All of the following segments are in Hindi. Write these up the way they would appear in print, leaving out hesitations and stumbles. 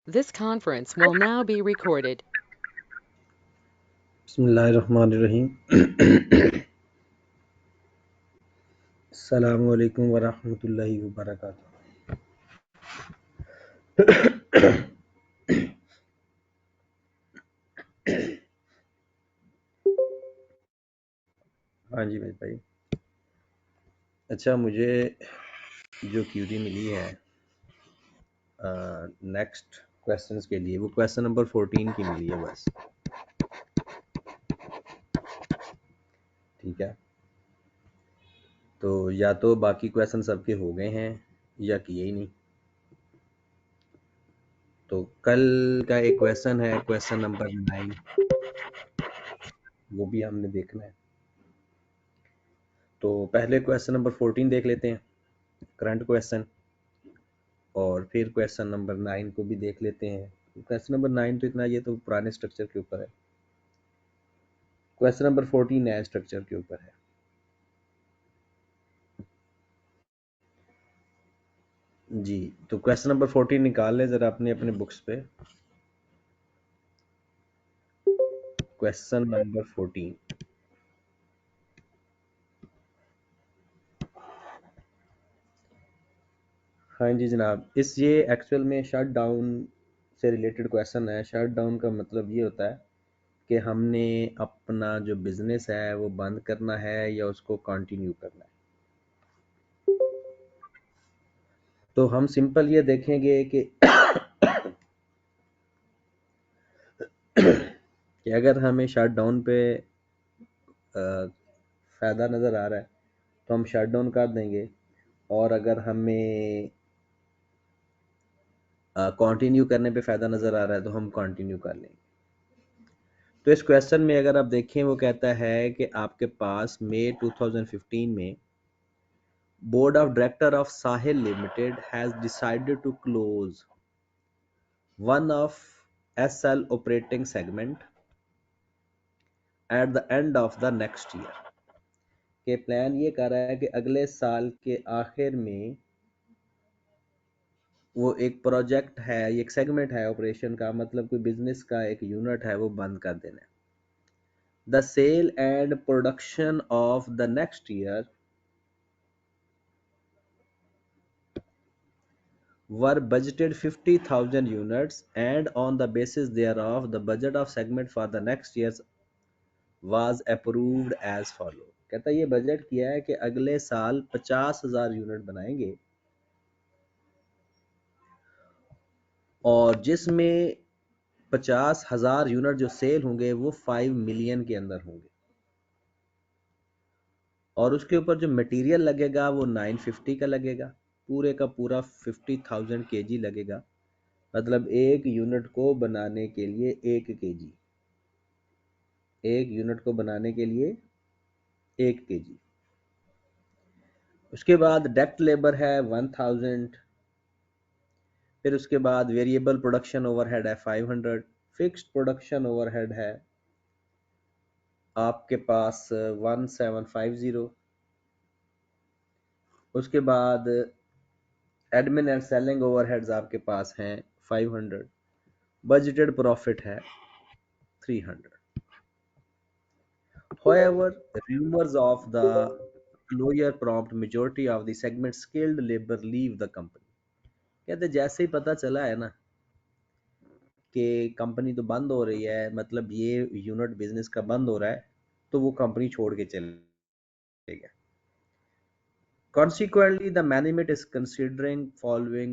This conference will now be recorded. बिस्मिल्लाहिर्रहमानिर्रहीम। अस्सलामु अलैकुम वरहमतुल्लाहि वबरकातुहू। हाँ जी मेरे भाई। अच्छा, मुझे जो क्यूरी मिली है नेक्स्ट क्वेश्चंस के लिए, वो क्वेश्चन नंबर 14 की मिली है बस। ठीक है, तो या तो बाकी क्वेश्चन सबके हो गए हैं या किए ही नहीं। तो कल का एक क्वेश्चन है, क्वेश्चन नंबर 9, वो भी हमने देखना है। तो पहले क्वेश्चन नंबर 14 देख लेते हैं, करंट क्वेश्चन, और फिर क्वेश्चन नंबर 9 को भी देख लेते हैं। क्वेश्चन नंबर 9 तो इतना, ये तो पुराने स्ट्रक्चर के ऊपर है। क्वेश्चन नंबर 14 नए स्ट्रक्चर के ऊपर है। जी, तो क्वेश्चन नंबर 14 निकाल लें जरा अपने अपने बुक्स पे। Question number 14। हाँ जी जनाब, ये एक्चुअल में शट डाउन से रिलेटेड क्वेश्चन है। शट डाउन का मतलब ये होता है कि हमने अपना जो बिजनेस है वो बंद करना है या उसको कंटिन्यू करना है। तो हम सिंपल ये देखेंगे कि कि अगर हमें शट डाउन पे फ़ायदा नज़र आ रहा है तो हम शट डाउन कर देंगे, और अगर हमें कंटिन्यू करने पे फ़ायदा नज़र आ रहा है तो हम कंटिन्यू कर लेंगे। तो इस क्वेश्चन में अगर आप देखें, वो कहता है कि आपके पास मई 2015 में board of director of Sahil limited has decided to close one of SL operating segment at the end of the next year. के प्लान ये कर रहा है कि अगले साल के आखिर में वो एक प्रोजेक्ट है, एक सेगमेंट है ऑपरेशन का, मतलब कोई बिजनेस का एक यूनिट है, वो बंद कर देना है। The sale and production of the next year were budgeted 50,000 units, and on the basis thereof the budget of segment for the next year was approved as follow। कहता है ये बजट किया है कि अगले साल 50,000 यूनिट बनाएंगे, और जिसमें 50,000 यूनिट जो सेल होंगे वो 5 मिलियन के अंदर होंगे, और उसके ऊपर जो मटेरियल लगेगा वो 950 का लगेगा, पूरे का पूरा 50,000 केजी लगेगा। मतलब एक यूनिट को बनाने के लिए 1 केजी, एक यूनिट को बनाने के लिए 1 केजी। उसके बाद डायरेक्ट लेबर है 1000, फिर उसके बाद वेरिएबल प्रोडक्शन ओवरहेड है 500, फिक्स्ड प्रोडक्शन ओवरहेड है आपके पास 1750। उसके बाद एडमिन एंड सेलिंग ओवरहेड्स आपके पास हैं 500। बजटेड प्रॉफिट है 300। However, rumors of the closure prompt majority of the segment skilled labor leave the company। कहते जैसे ही पता चला है ना कि कंपनी तो बंद हो रही है, मतलब ये यूनिट बिजनेस का बंद हो रहा है, तो वो कंपनी छोड़ के चले गए। Consequently, the management is considering following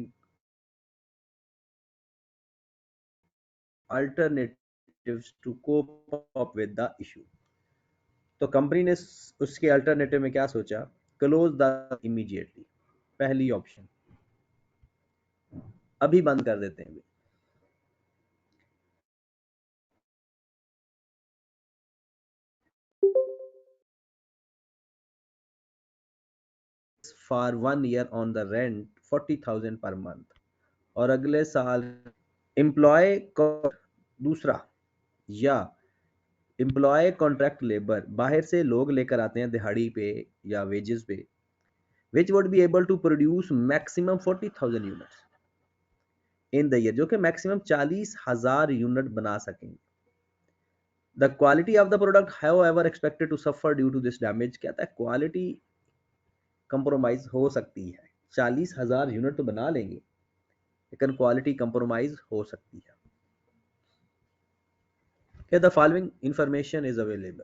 alternatives to cope up with the issue। तो कंपनी ने उसके अल्टरनेटिव में क्या सोचा? क्लोज द इमीडिएटली, पहली ऑप्शन, अभी बंद कर देते हैं for 1 year on the rent 40,000 per month, और अगले साल एम्प्लॉय दूसरा, या एम्प्लॉय कॉन्ट्रैक्ट लेबर, बाहर से लोग लेकर आते हैं दिहाड़ी पे या वेजेस पे, which would be able to produce maximum 40,000 units. In the year, जो कि मैक्सिमम 40,000 यूनिट बना सकेंगे। The quality of the product however expected to suffer due to this damage. कहता है क्वालिटी कंप्रोमाइज हो सकती है, 40,000 यूनिट तो बना लेंगे लेकिन क्वालिटी कंप्रोमाइज हो सकती है। क्या the following information is available.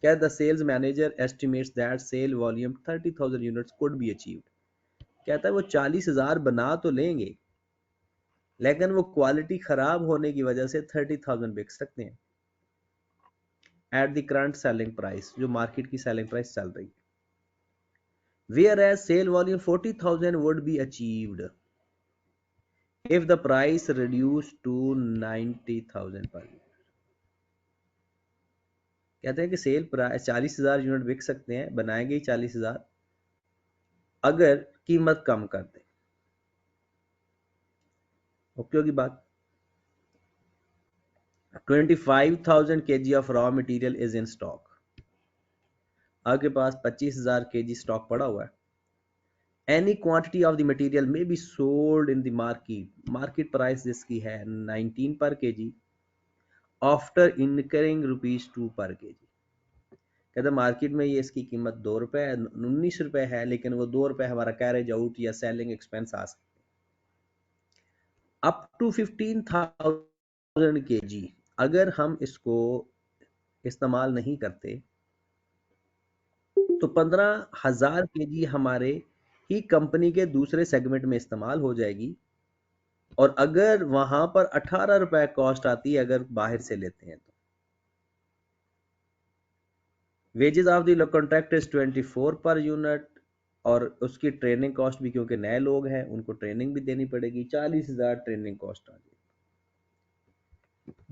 क्या the sales manager estimates that sale volume 30,000 units could be achieved. कहता है वो 40,000 बना तो लेंगे लेकिन वो क्वालिटी खराब होने की वजह से 30,000 बिक सकते हैं at the current selling price, जो मार्केट की सेलिंग प्राइस चल रही है। Whereas sale volume 40,000 would be achieved if the price reduced to 90,000 per unit। कहते हैं कि सेल प्राइस 40,000 यूनिट बिक सकते हैं, बनाएंगे ही 40,000 अगर कीमत कम कर दे। ओके होगी बात। 25,000 kg of raw material is in stock. आपके पास 25,000 kg स्टॉक पड़ा हुआ है। Any quantity of the material में be sold in the market. Market price जिसकी है 19 पर केजी आफ्टर इनकरिंग ₹2 पर केजी। कहते मार्केट में ये इसकी कीमत 2 रुपए 19 रुपए है, लेकिन वो 2 रुपए हमारा कैरेज आउट या सेलिंग एक्सपेंस आ सकते हैं। अप टू 15,000 केजी अगर हम इसको इस्तेमाल नहीं करते तो 15,000 केजी हमारे ही कंपनी के दूसरे सेगमेंट में इस्तेमाल हो जाएगी। और अगर वहां पर 18 रुपए कॉस्ट आती है अगर बाहर से लेते हैं तो। Wages of the contract is 24 per unit, और उसकी ट्रेनिंग कॉस्ट भी, क्योंकि नए लोग हैं उनको ट्रेनिंग भी देनी पड़ेगी, 40,000 ट्रेनिंग कॉस्ट आ जाएगी।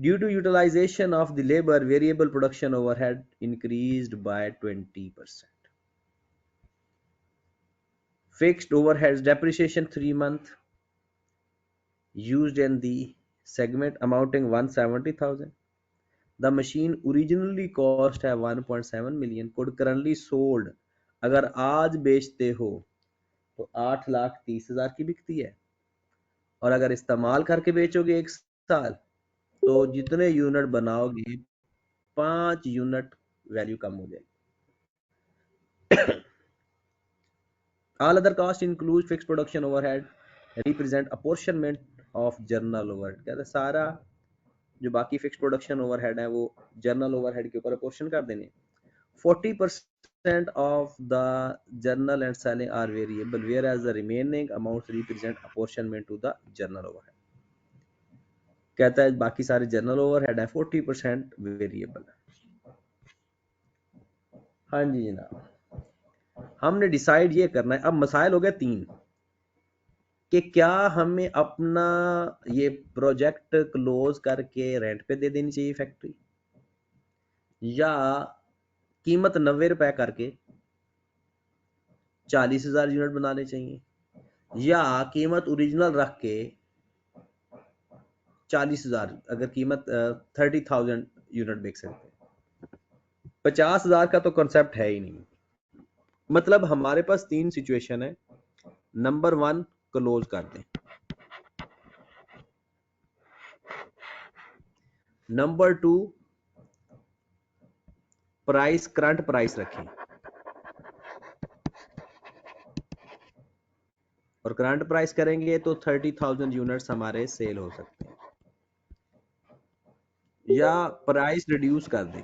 Due to utilization of the labour variable production overhead increased by 20%। Fixed overheads depreciation 3 month used in the segment amounting 170,000। The machine originally cost है 1.7 million, could currently sold, अगर आज बेचते हो तो 8,30,000 की बिकती है, और अगर इस्तेमाल करके बेचोगे 1 साल तो जितने यूनिट बनाओगे 5 यूनिट वैल्यू कम हो जाएगी। All other cost include fixed production overhead represent apportionment of journal overhead। कहते हैं सारा जो बाकी फिक्स प्रोडक्शन ओवरहेड है वो जर्नल ओवरहेड के ऊपर अपोर्शन कर देने। 40% of the journal and selling are variable, whereas the remaining amounts represent apportionment to the journal overhead। कहता है बाकी सारे जर्नल ओवरहेड है, 40% वेरिएबल है। हाँ जी जनाब, हमने डिसाइड ये करना है। अब मसाइल हो गए 3 कि क्या हमें अपना ये प्रोजेक्ट क्लोज करके रेंट पे दे देनी चाहिए फैक्ट्री, या कीमत 90 रुपए करके 40,000 यूनिट बनाने चाहिए, या कीमत ओरिजिनल रख के 40,000 अगर कीमत 30,000 यूनिट बेच सकते हैं। 50,000 का तो कॉन्सेप्ट है ही नहीं। मतलब हमारे पास 3 सिचुएशन है। नंबर 1 क्लोज कर दें, नंबर 2 प्राइस करंट प्राइस रखें, और करंट प्राइस करेंगे तो 30,000 यूनिट्स हमारे सेल हो सकते हैं, या प्राइस रिड्यूस कर दें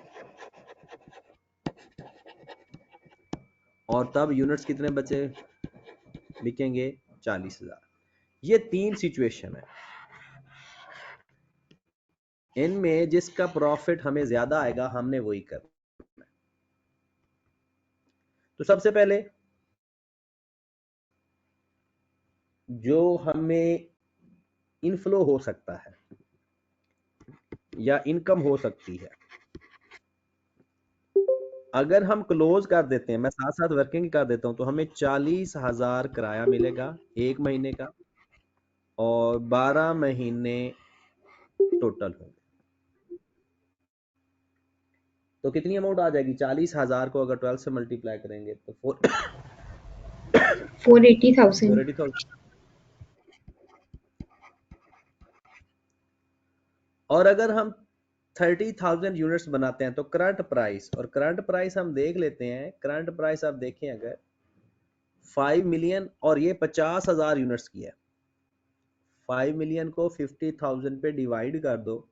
और तब यूनिट्स कितने बचे बिकेंगे 40,000। ये 3 सिचुएशन है, इनमें जिसका प्रॉफिट हमें ज्यादा आएगा हमने वही करना है। तो सबसे पहले जो हमें इनफ्लो हो सकता है या इनकम हो सकती है, अगर हम क्लोज कर देते हैं, मैं साथ साथ वर्किंग कर देता हूं, तो हमें 40,000 किराया मिलेगा 1 महीने का, और 12 महीने टोटल होंगे। तो कितनी अमाउंट आ जाएगी? 40,000 को अगर 12 से मल्टीप्लाई करेंगे तो 480,000। 480,000। और अगर हम 30,000 यूनिट्स बनाते हैं तो करंट प्राइस, और करंट प्राइस हम देख लेते हैं, करंट प्राइस आप देखें अगर 5 मिलियन और ये 50,000 यूनिट्स की है, 5 मिलियन को 50,000 पे डिवाइड कर दो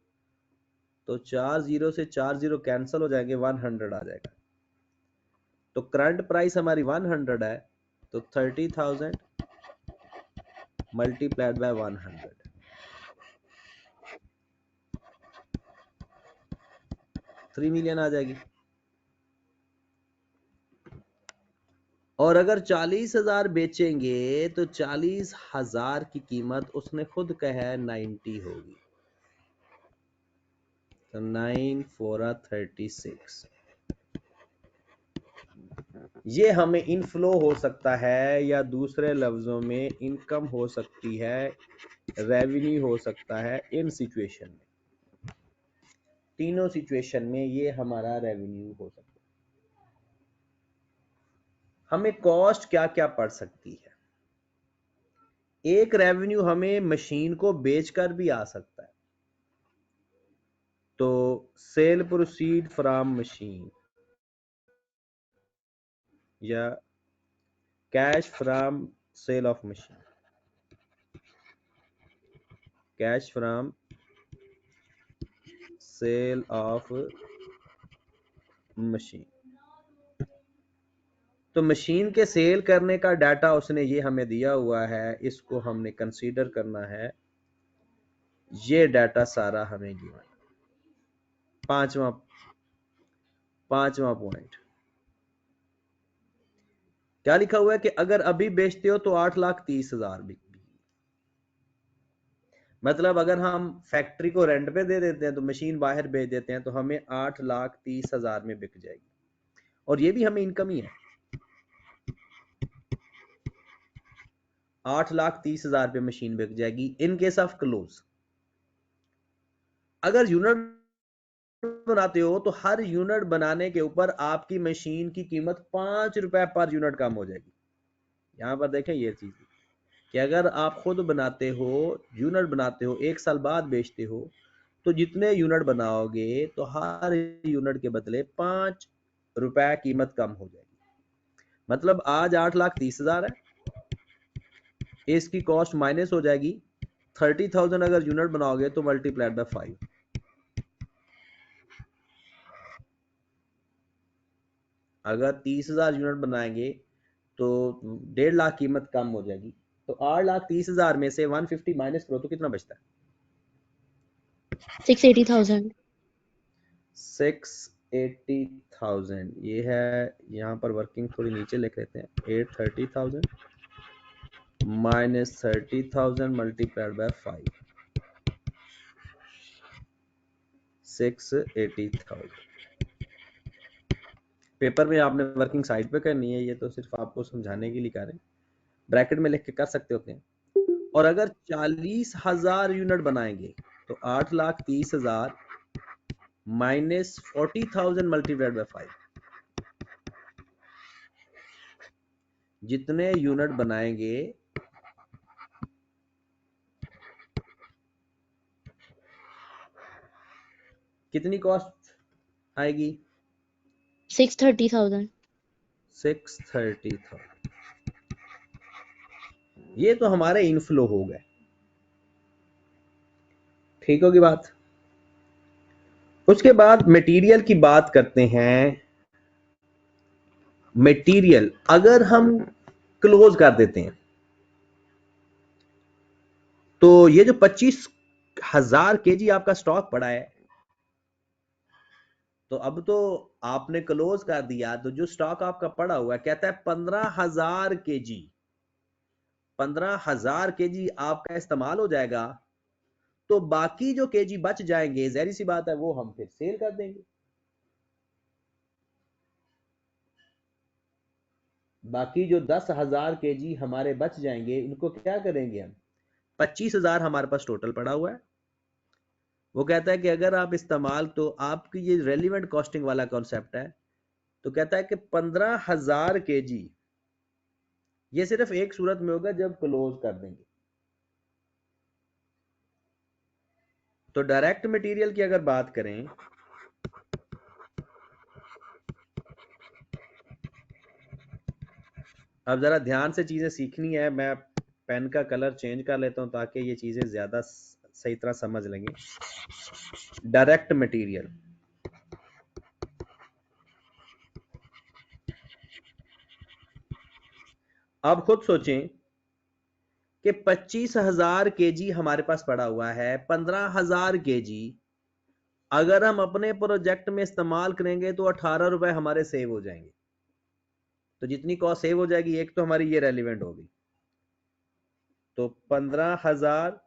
तो 4 जीरो से 4 जीरो कैंसिल हो जाएंगे, 100 आ जाएगा। तो करंट प्राइस हमारी 100 है, तो 30,000 मल्टीप्लाइड बाय 100, 3 मिलियन आ जाएगी। और अगर 40,000 बेचेंगे तो 40,000 की कीमत उसने खुद कहा है 90 होगी, तो 9 4 36। ये हमें इनफ्लो हो सकता है, या दूसरे लफ्जों में इनकम हो सकती है, रेवेन्यू हो सकता है। इन सिचुएशन में, तीनों सिचुएशन में ये हमारा रेवेन्यू हो सकता है। हमें कॉस्ट क्या क्या पड़ सकती है? एक रेवेन्यू हमें मशीन को बेचकर भी आ सकता है, तो सेल प्रोसीड फ्रॉम मशीन या cash from sale of machine, cash from sale of machine. तो मशीन के सेल करने का डाटा उसने ये हमें दिया हुआ है, इसको हमने कंसीडर करना है, ये डाटा सारा हमें गिवन। पांचवा पॉइंट क्या लिखा हुआ है कि अगर अभी बेचते हो तो 8,30,000 बिक, मतलब अगर हम फैक्ट्री को रेंट पे दे देते हैं तो मशीन बाहर भेज देते हैं तो हमें 8,30,000 में बिक जाएगी, और ये भी हमें इनकम ही है। 8,30,000 पे मशीन बिक जाएगी इन केस ऑफ क्लोज। अगर यूनिट बनाते हो तो हर यूनिट बनाने के ऊपर आपकी मशीन की कीमत 5 रुपए पर यूनिट कम हो जाएगी। यहां पर देखें ये चीज कि अगर आप खुद बनाते हो, यूनिट बनाते हो, 1 साल बाद बेचते हो, तो जितने यूनिट बनाओगे तो हर यूनिट के बदले 5 रुपए कीमत कम हो जाएगी। मतलब आज 8,30,000 है, इसकी कॉस्ट माइनस हो जाएगी 30,000। अगर यूनिट बनाओगे तो मल्टीप्लाइड बाय 5, अगर 30,000 यूनिट बनाएंगे तो 1.5 लाख कीमत कम हो जाएगी। तो 8,30,000 में से 150 माइनस करो तो कितना बचता है? 680,000। 680,000 ये है। यहाँ पर वर्किंग थोड़ी नीचे लिख लेते हैं, 830,000 माइनस 30,000 मल्टीप्लाइड बाय 5, 680,000। पेपर में आपने वर्किंग साइड पे करनी है, ये तो सिर्फ आपको समझाने के लिए कर रहे हैं, ब्रैकेट में लिख के कर सकते होते हैं। और अगर 40,000 यूनिट बनाएंगे तो 8,30,000 माइनस 40,000 मल्टीप्लाइड बाय 5, जितने यूनिट बनाएंगे कितनी कॉस्ट आएगी? 630,000। 630,000। ये तो हमारे इनफ्लो हो गए, ठीक होगी बात। उसके बाद मटेरियल की बात करते हैं। मटेरियल अगर हम क्लोज कर देते हैं तो ये जो 25,000 केजी आपका स्टॉक पड़ा है, तो अब तो आपने क्लोज कर दिया, तो जो स्टॉक आपका पड़ा हुआ है कहता है 15,000 केजी, 15,000 केजी आपका इस्तेमाल हो जाएगा, तो बाकी जो केजी बच जाएंगे जहरी सी बात है वो हम फिर सेल कर देंगे। बाकी जो 10,000 केजी हमारे बच जाएंगे इनको क्या करेंगे हम? 25,000 हमारे पास टोटल पड़ा हुआ है, वो कहता है कि अगर आप इस्तेमाल, तो आपकी ये रेलिवेंट कॉस्टिंग वाला कॉन्सेप्ट है, तो कहता है कि 15,000 केजी ये सिर्फ एक सूरत में होगा जब क्लोज कर देंगे। तो डायरेक्ट मटेरियल की अगर बात करें, अब जरा ध्यान से चीजें सीखनी है, मैं पेन का कलर चेंज कर लेता हूं ताकि ये चीजें ज्यादा सही तरह समझ लेंगे। डायरेक्ट मटेरियल, आप खुद सोचें कि 25,000 केजी हमारे पास पड़ा हुआ है, 15,000 केजी अगर हम अपने प्रोजेक्ट में इस्तेमाल करेंगे तो 18 रुपए हमारे सेव हो जाएंगे। तो जितनी कॉस्ट सेव हो जाएगी, एक तो हमारी ये रेलिवेंट होगी, तो 15,000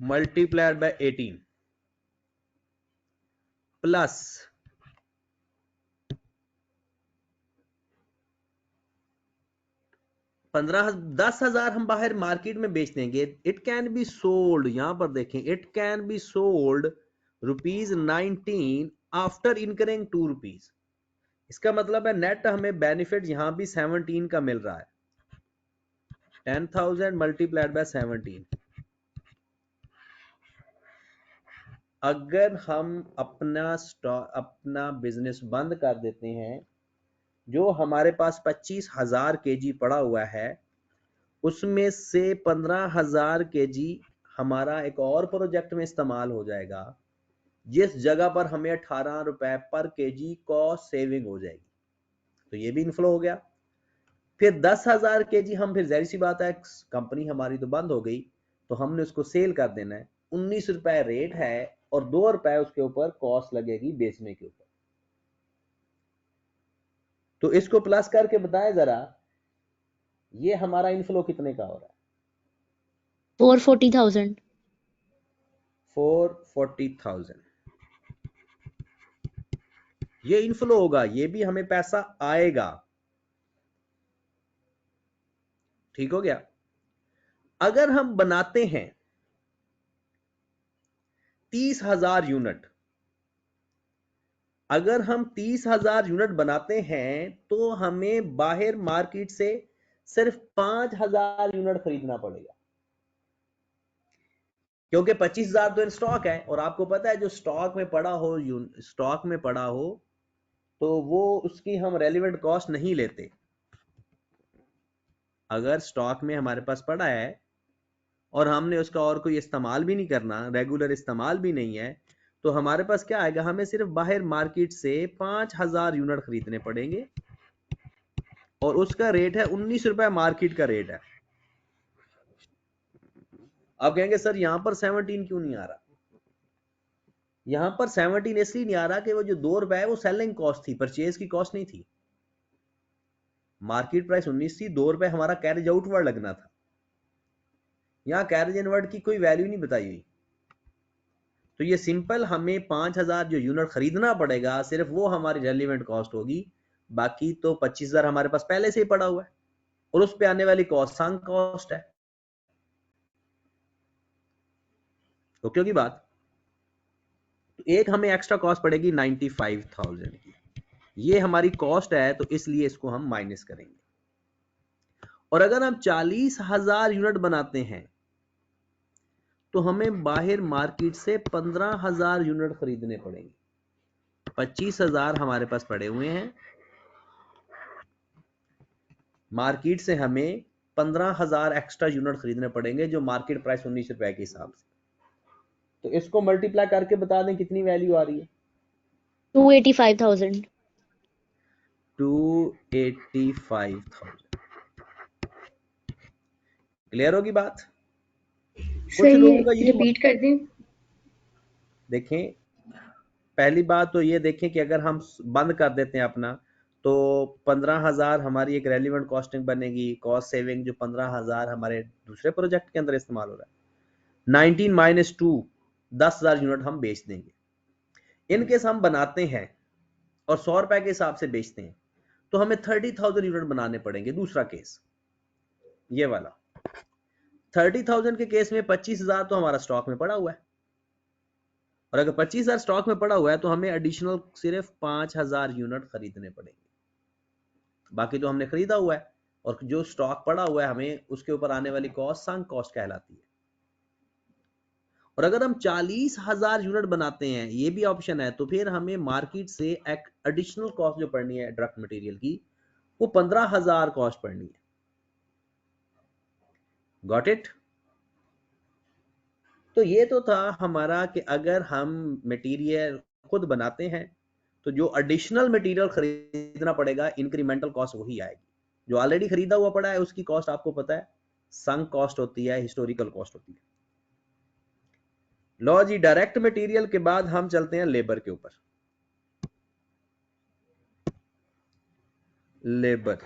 मल्टीप्लाइड बाय 18 प्लस 10,000 हम बाहर मार्केट में बेच देंगे। इट कैन बी सोल्ड, यहां पर देखें, it can be sold ₹19 after incurring ₹2। इसका मतलब है नेट हमें बेनिफिट यहां भी 17 का मिल रहा है। 10,000 मल्टीप्लाइड बाय 17, अगर हम अपना बिजनेस बंद कर देते हैं, जो हमारे पास 25,000 केजी पड़ा हुआ है, उसमें से 15,000 केजी हमारा एक और प्रोजेक्ट में इस्तेमाल हो जाएगा, जिस जगह पर हमें 18 रुपए पर केजी कॉस्ट सेविंग हो जाएगी। तो ये भी इनफ्लो हो गया। फिर 10,000 केजी हम, फिर जाहिर सी बात है कंपनी हमारी तो बंद हो गई, तो हमने उसको सेल कर देना है। 19 रुपए रेट है और 2 रुपए उसके ऊपर कॉस्ट लगेगी बेचने के ऊपर। तो इसको प्लस करके बताएं जरा, ये हमारा इनफ्लो कितने का हो रहा है? 440,000। 440,000 ये इनफ्लो होगा, ये भी हमें पैसा आएगा। ठीक हो गया। अगर हम बनाते हैं 30,000 यूनिट, अगर हम 30,000 यूनिट बनाते हैं तो हमें बाहर मार्केट से सिर्फ 5,000 यूनिट खरीदना पड़ेगा, क्योंकि 25,000 तो इन स्टॉक है। और आपको पता है जो स्टॉक में पड़ा हो तो वो उसकी हम रेलिवेंट कॉस्ट नहीं लेते। अगर स्टॉक में हमारे पास पड़ा है और हमने उसका और कोई इस्तेमाल भी नहीं करना, रेगुलर इस्तेमाल भी नहीं है, तो हमारे पास क्या आएगा, हमें सिर्फ बाहर मार्केट से 5,000 यूनिट खरीदने पड़ेंगे और उसका रेट है 19 रुपए, मार्केट का रेट है। आप कहेंगे सर यहां पर 17 क्यों नहीं आ रहा? यहां पर 17 इसलिए नहीं आ रहा कि वो जो 2 रुपए है वो सेलिंग कॉस्ट थी, परचेज की कॉस्ट नहीं थी। मार्केट प्राइस 19 थी, 2 रुपए हमारा कैरेज आउटवर्ड लगना था। यहां कैरेज इनवर्ड की कोई वैल्यू नहीं बताई हुई। तो ये सिंपल, हमें 5,000 जो यूनिट खरीदना पड़ेगा सिर्फ वो हमारी रेलिवेंट कॉस्ट होगी। बाकी तो 25,000 हमारे पास पहले से ही पड़ा हुआ है और उस पे आने वाली कॉस्ट संक कॉस्ट है। तो क्योंकि बात, तो एक हमें एक्स्ट्रा कॉस्ट पड़ेगी 95,000 की, ये हमारी कॉस्ट है, तो इसलिए इसको हम माइनस करेंगे। और अगर हम 40,000 यूनिट बनाते हैं तो हमें बाहर मार्केट से 15,000 यूनिट खरीदने पड़ेंगे। 25,000 हमारे पास पड़े हुए हैं, मार्केट से हमें 15,000 एक्स्ट्रा यूनिट खरीदने पड़ेंगे, जो मार्केट प्राइस 19 रुपए के हिसाब से। तो इसको मल्टीप्लाई करके बता दें कितनी वैल्यू आ रही है? 285,000। 285,000। क्लियर होगी बात? कुछ सही लोगों है, का ये रिपीट कर दें। देखें, पहली बात तो ये देखें कि अगर हम बंद कर देते हैं अपना, तो 15,000 हमारी एक रेलिवेंट कॉस्टिंग बनेगी, कॉस्ट सेविंग जो 15,000 हमारे दूसरे प्रोजेक्ट के अंदर इस्तेमाल हो रहा है। 19 माइनस 2, 10,000 यूनिट हम बेच देंगे। इनकेस हम बनाते हैं और 100 रुपए के हिसाब से बेचते हैं तो हमें 30,000 यूनिट बनाने पड़ेंगे। दूसरा केस ये वाला, 30,000 के केस में 25,000 तो हमारा स्टॉक में पड़ा हुआ है, और अगर 25,000 स्टॉक में पड़ा हुआ है तो हमें एडिशनल सिर्फ 5,000 यूनिट खरीदने पड़ेंगे। बाकी तो हमने खरीदा हुआ है, और जो स्टॉक पड़ा हुआ है हमें उसके ऊपर आने वाली कॉस्ट संक कॉस्ट कहलाती है। और अगर हम 40,000 यूनिट बनाते हैं, ये भी ऑप्शन है, तो फिर हमें मार्केट से एक एडिशनल कॉस्ट जो पड़नी है डायरेक्ट मटेरियल की, वो 15,000 कॉस्ट पड़नी है। Got it? तो ये तो था हमारा कि अगर हम मटेरियल खुद बनाते हैं तो जो एडिशनल मटेरियल खरीदना पड़ेगा, इंक्रीमेंटल कॉस्ट वही आएगी। जो ऑलरेडी खरीदा हुआ पड़ा है उसकी कॉस्ट आपको पता है, संक कॉस्ट होती है, हिस्टोरिकल कॉस्ट होती है। लो जी, डायरेक्ट मटेरियल के बाद हम चलते हैं लेबर के ऊपर। लेबर,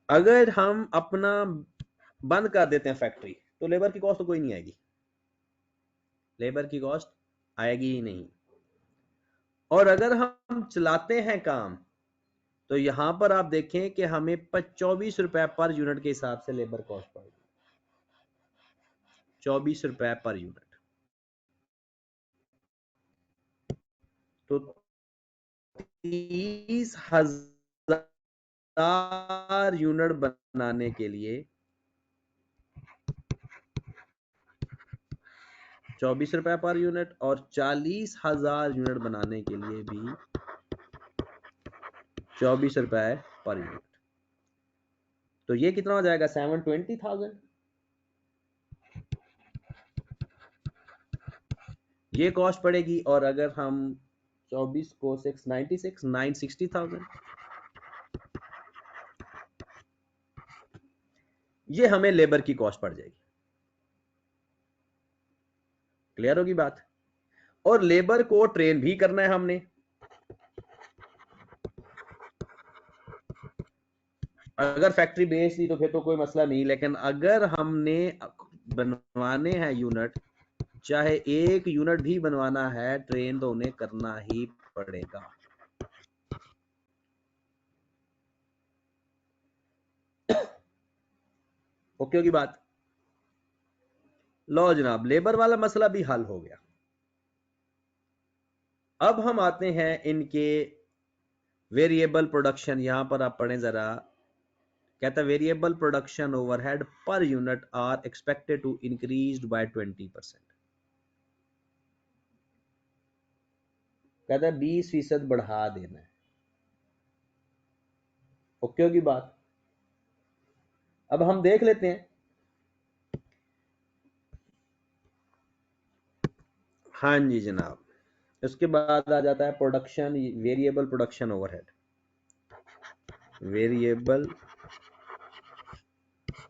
अगर हम अपना बंद कर देते हैं फैक्ट्री तो लेबर की कॉस्ट तो कोई नहीं आएगी, लेबर की कॉस्ट आएगी ही नहीं। और अगर हम चलाते हैं काम तो यहां पर आप देखें कि हमें 24 रुपए पर यूनिट के हिसाब से लेबर कॉस्ट पड़ेगी, 24 रुपए पर यूनिट। तो 30,000 यूनिट बनाने के लिए 24 रुपए पर यूनिट, और 40,000 यूनिट बनाने के लिए भी 24 रुपए पर यूनिट। तो ये कितना हो जाएगा? 720,000। ये कॉस्ट पड़ेगी। और अगर हम 24 को 696, 960,000, ये हमें लेबर की कॉस्ट पड़ जाएगी। क्लियर होगी बात? और लेबर को ट्रेन भी करना है हमने। अगर फैक्ट्री बेच दी तो फिर तो कोई मसला नहीं, लेकिन अगर हमने बनवाने हैं यूनिट, चाहे एक यूनिट भी बनवाना है, ट्रेन तो उन्हें करना ही पड़ेगा। ओके होगी बात? लो जनाब, लेबर वाला मसला भी हल हो गया। अब हम आते हैं इनके वेरिएबल प्रोडक्शन। यहां पर आप पढ़ें जरा, कहता है variable production overhead per unit are expected to increase by 20%। कहता है 20% बढ़ा देना है। ओके होगी बात? अब हम देख लेते हैं। हाँ जी जनाब, उसके बाद आ जाता है production, variable production overhead. Variable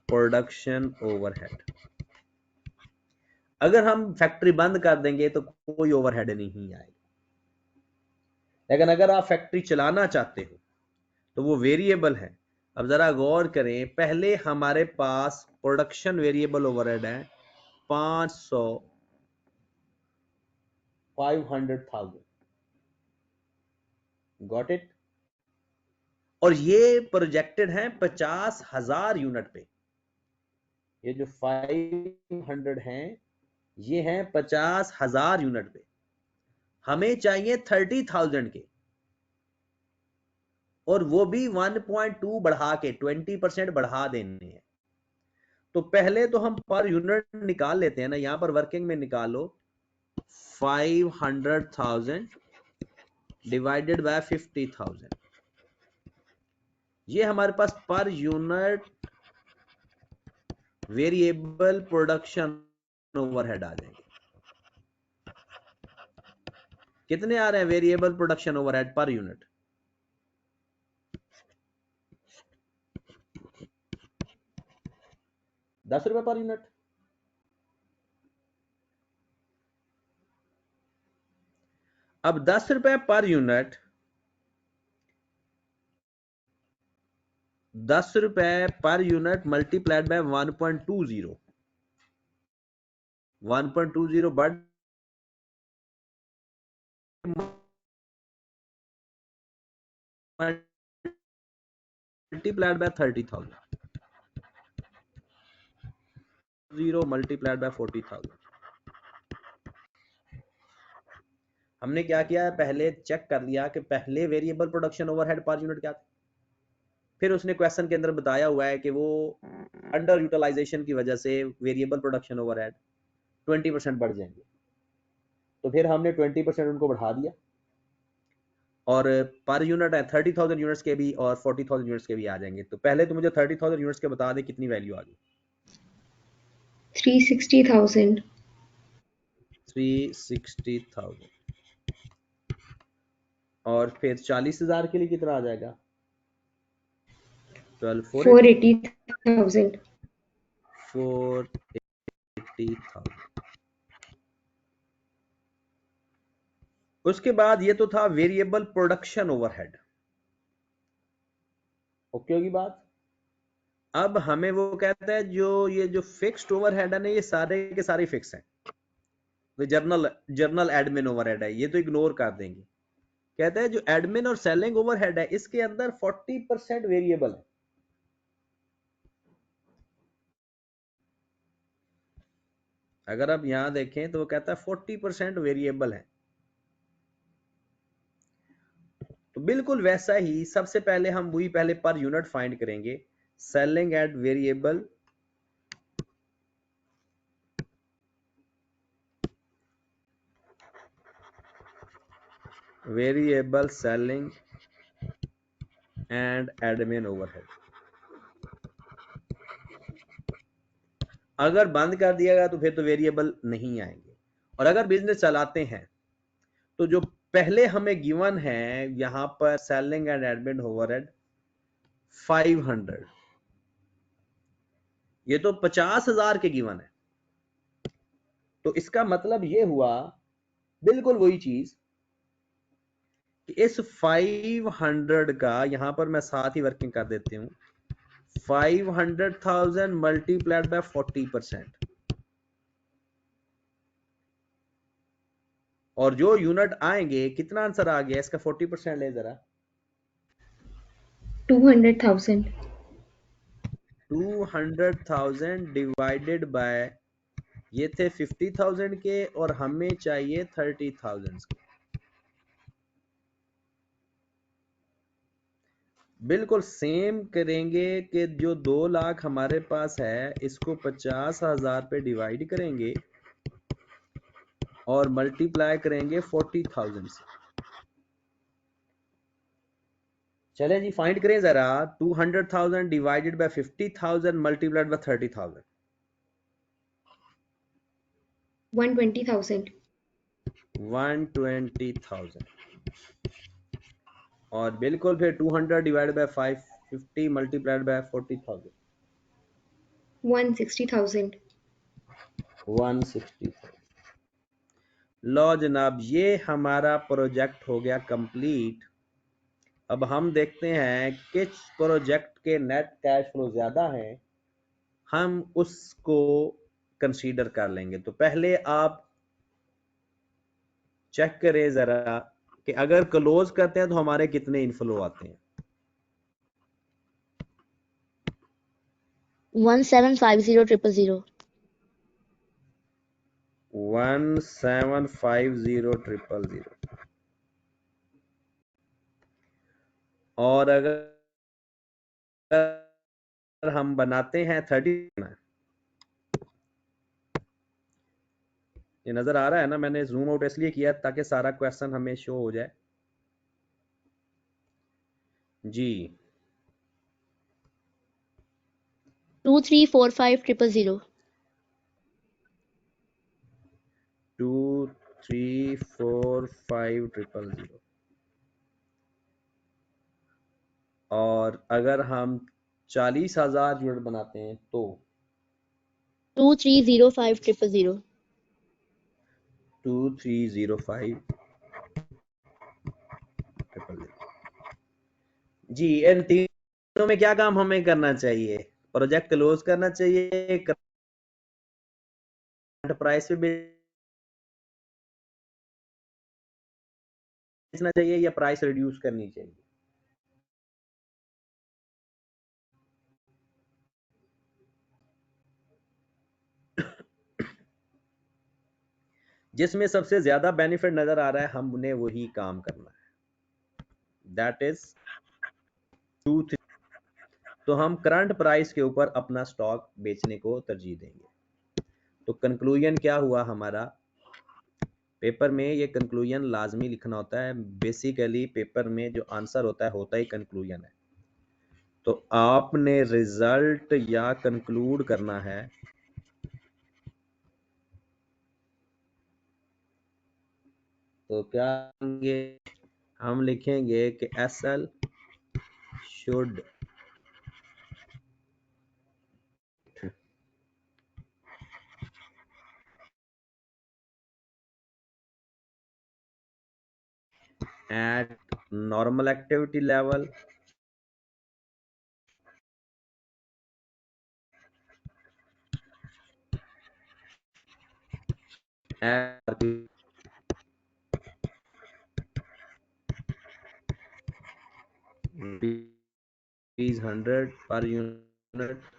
production overhead, अगर हम फैक्ट्री बंद कर देंगे तो कोई ओवरहेड नहीं आएगा, लेकिन अगर आप फैक्ट्री चलाना चाहते हो तो वो वेरिएबल है। अब जरा गौर करें, पहले हमारे पास प्रोडक्शन वेरिएबल ओवरहेड है 500, 500,000। Got it? और ये प्रोजेक्टेड है 50,000 यूनिट पे। ये जो 500 हैं ये हैं 50,000 यूनिट पे। हमें चाहिए 30,000 के, और वो भी 1.2 बढ़ा के, 20% बढ़ा देने हैं। तो पहले तो हम पर यूनिट निकाल लेते हैं ना, यहां पर वर्किंग में निकालो 500,000 डिवाइडेड बाय 50,000, ये हमारे पास per unit variable production overhead आ जाएंगे। कितने आ रहे हैं variable production overhead per unit? 10 रुपए पर यूनिट। अब 10 रुपए पर यूनिट, 10 रुपए पर यूनिट मल्टीप्लाइड बाय 1.20, 1.20 बढ़ मल्टीप्लाइड बाय 30,000, 0 मल्टीप्लाइड बाय 40,000। हमने क्या किया, पहले चेक कर लिया कि पहले variable production overhead per unit क्या था, फिर उसने क्वेश्चन के अंदर बताया हुआ है कि वो अंडर यूटिलाइजेशन की वजह से वेरिएबल प्रोडक्शन ओवरहेड 20% बढ़ जाएंगे, तो फिर हमने 20% उनको बढ़ा दिया, और पर यूनिट है 30,000 यूनिट्स के भी और 40,000 यूनिट्स के भी आ जाएंगे। तो पहले तो मुझे 30,000 यूनिट्स के बता दे कितनी वैल्यू आ गई। 360,000। 360,000। और फिर 40,000 के लिए कितना आ जाएगा, 480,000। 480,000। उसके बाद ये तो था वेरिएबल प्रोडक्शन ओवरहेड, ओके होगी बात। अब हमें वो कहता है जो ये जो फिक्स्ड ओवरहेड है ना, ये सारे के सारे फिक्स हैं, तो जर्नल एडमिन ओवरहेड है, ये तो इग्नोर कर देंगे। कहता है जो एडमिन और सेलिंग ओवरहेड है इसके अंदर 40% वेरिएबल है। अगर आप यहां देखें तो वो कहता है 40% वेरिएबल है। तो बिल्कुल वैसा ही सबसे पहले हम वही पहले पर यूनिट फाइंड करेंगे, selling at variable selling and admin overhead. अगर बंद कर दिया गया तो फिर तो वेरिएबल नहीं आएंगे, और अगर बिजनेस चलाते हैं तो जो पहले हमें गिवन है यहां पर सेलिंग एंड एडमिन ओवरहेड 500, ये तो 50,000 के गिवन है। तो इसका मतलब ये हुआ बिल्कुल वही चीज कि इस 500 का यहां पर मैं साथ ही वर्किंग कर देती हूं, 500,000 मल्टीप्लाइड बाय 40%, और जो यूनिट आएंगे, कितना आंसर आ गया इसका, 40% ले जरा, 200,000। 200,000 डिवाइडेड बाय, ये थे 50,000 के और हमें चाहिए 30,000 के। बिल्कुल सेम करेंगे कि जो 2 लाख हमारे पास है इसको 50,000 पे डिवाइड करेंगे और मल्टीप्लाई करेंगे 40,000 से। चले जी फाइंड करें जरा, 200,000 डिवाइडेड बाय 50,000 मल्टीप्लाइड बाय 30,000, 120,000। 120,000। और बिल्कुल फिर 200 डिवाइडेड बाय 550 मल्टीप्लाइड बाय 40,000, 160,000। 160,000। लो जनाब, ये हमारा प्रोजेक्ट हो गया कंप्लीट। अब हम देखते हैं किस प्रोजेक्ट के नेट कैश फ्लो ज्यादा है, हम उसको कंसीडर कर लेंगे। तो पहले आप चेक करें जरा कि अगर क्लोज करते हैं तो हमारे कितने इनफ्लो आते हैं। 1750000। 1750000। और अगर हम बनाते हैं 30, ये नजर आ रहा है ना, मैंने जूम आउट इसलिए किया ताकि सारा क्वेश्चन हमें शो हो जाए जी। 2345000। 2345000। और अगर हम 40,000 यूनिट बनाते हैं तो 2305000। 2305000 जी। इन तीनों में क्या काम हमें करना चाहिए, प्रोजेक्ट क्लोज करना चाहिए, करंट प्राइस पे बेचना चाहिए, या प्राइस रिड्यूस करनी चाहिए। जिसमें सबसे ज्यादा बेनिफिट नजर आ रहा है हमने वही काम करना है, दैट इज 2 तो हम करंट प्राइस के ऊपर अपना स्टॉक बेचने को तरजीह देंगे। तो कंक्लूजन क्या हुआ हमारा, पेपर में ये कंक्लूजन लाजमी लिखना होता है। बेसिकली पेपर में जो आंसर होता ही कंक्लूजन है। तो आपने रिजल्ट या कंक्लूड करना है, तो क्या लिखेंगे, हम लिखेंगे कि SL should at normal activity level at rupees 100 per unit